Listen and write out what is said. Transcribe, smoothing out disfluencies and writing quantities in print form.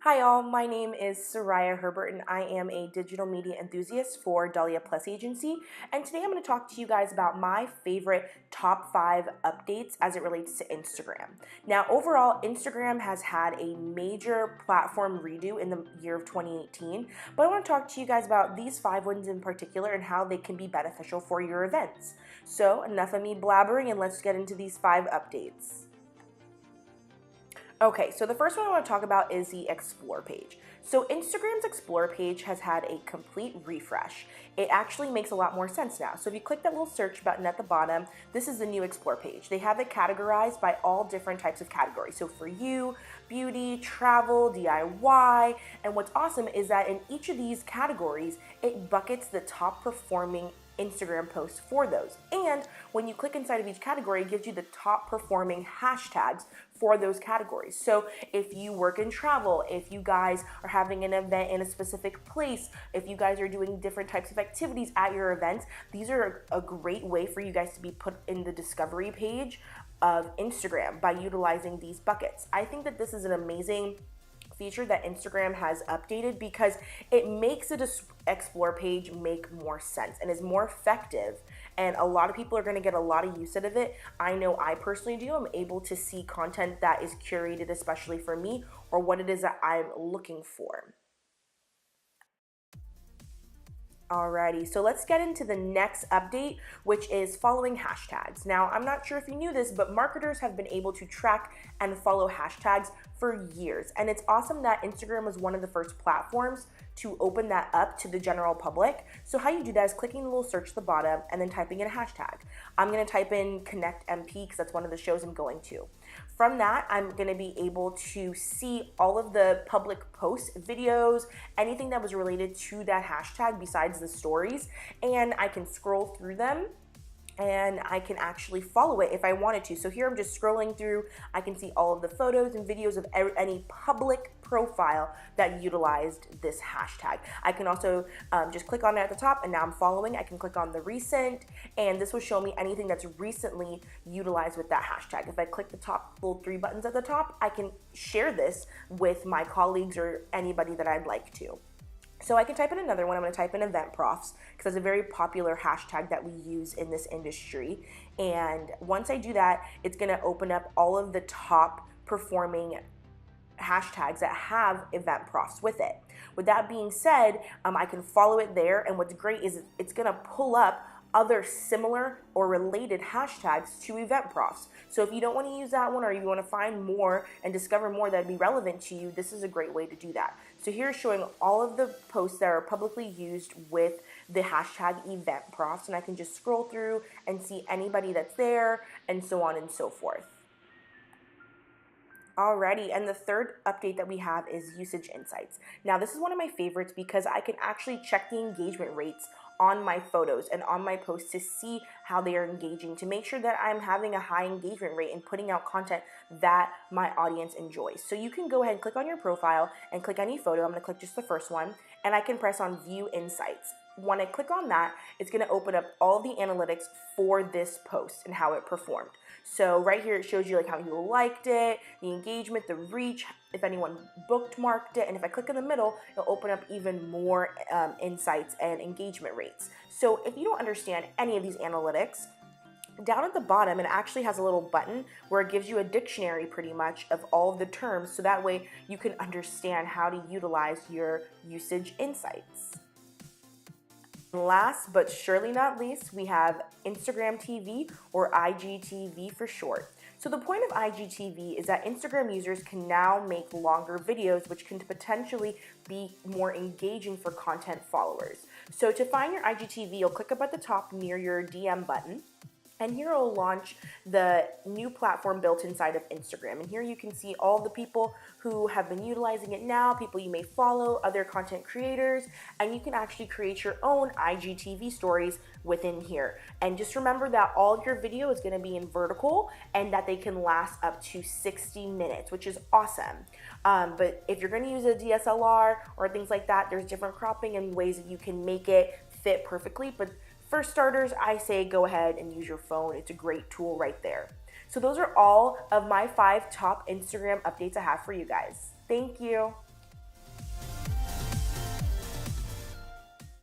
Hi all, my name is Soraya Herbert and I am a digital media enthusiast for Dahlia Plus Agency, and today I'm going to talk to you guys about my favorite top 5 updates as it relates to Instagram. Now overall, Instagram has had a major platform redo in the year of 2018, but I want to talk to you guys about these 5 ones in particular and how they can be beneficial for your events. So enough of me blabbering and let's get into these 5 updates. Okay, so the first one I want to talk about is the Explore page. So Instagram's Explore page has had a complete refresh. It actually makes a lot more sense now. So if you click that little search button at the bottom, this is the new Explore page. They have it categorized by all different types of categories. So for you, beauty, travel, DIY, and what's awesome is that in each of these categories, it buckets the top performing Instagram posts for those. And when you click inside of each category, it gives you the top performing hashtags for those categories. So if you work in travel, if you guys are having an event in a specific place, if you guys are doing different types of activities at your events, these are a great way for you guys to be put in the discovery page of Instagram by utilizing these buckets. I think that this is an amazing feature that Instagram has updated because it makes the Explore page make more sense and is more effective, and a lot of people are going to get a lot of use out of it. I know I personally do. I'm able to see content that is curated especially for me or what it is that I'm looking for. Alrighty, so let's get into the next update, which is following hashtags. Now, I'm not sure if you knew this, but marketers have been able to track and follow hashtags for years. And it's awesome that Instagram was one of the first platforms to open that up to the general public. So how you do that is clicking the little search at the bottom and then typing in a hashtag. I'm gonna type in Connect MP because that's one of the shows I'm going to. From that, I'm going to be able to see all of the public posts, videos, anything that was related to that hashtag besides the stories, and I can scroll through them and I can actually follow it if I wanted to. So here I'm just scrolling through. I can see all of the photos and videos of any public profile that utilized this hashtag. I can also just click on it at the top, and now I'm following. I can click on the recent, and this will show me anything that's recently utilized with that hashtag. If I click the top little 3 buttons at the top, I can share this with my colleagues or anybody that I'd like to. So I can type in another one. I'm going to type in event profs because it's a very popular hashtag that we use in this industry. And once I do that, it's going to open up all of the top performing hashtags that have event profs with it. With that being said, I can follow it there. And what's great is it's going to pull up other similar or related hashtags to event profs. So if you don't want to use that one or you want to find more and discover more that'd be relevant to you, this is a great way to do that. So here's showing all of the posts that are publicly used with the hashtag event profs, and I can just scroll through and see anybody that's there and so on and so forth. Alrighty, and the third update that we have is usage insights. Now this is one of my favorites because I can actually check the engagement rates on my photos and on my posts to see how they are engaging, to make sure that I'm having a high engagement rate and putting out content that my audience enjoys. So you can go ahead and click on your profile and click any photo. I'm going to click just the first one, and I can press on View Insights. When I click on that, it's going to open up all the analytics for this post and how it performed. So right here, it shows you like how people liked it, the engagement, the reach, if anyone bookmarked it, and if I click in the middle, it'll open up even more insights and engagement rates. So if you don't understand any of these analytics, down at the bottom, it actually has a little button where it gives you a dictionary pretty much of all of the terms, so that way you can understand how to utilize your usage insights. Last but surely not least, we have Instagram TV, or IGTV for short. So the point of IGTV is that Instagram users can now make longer videos, which can potentially be more engaging for content followers. So to find your IGTV, you'll click up at the top near your DM button. And here it'll launch the new platform built inside of Instagram. And here you can see all the people who have been utilizing it now, people you may follow, other content creators, and you can actually create your own IGTV stories within here. And just remember that all of your video is gonna be in vertical and that they can last up to 60 minutes, which is awesome. But if you're gonna use a DSLR or things like that, there's different cropping and ways that you can make it fit perfectly. But for starters, I say go ahead and use your phone. It's a great tool right there. So those are all of my 5 top Instagram updates I have for you guys. Thank you.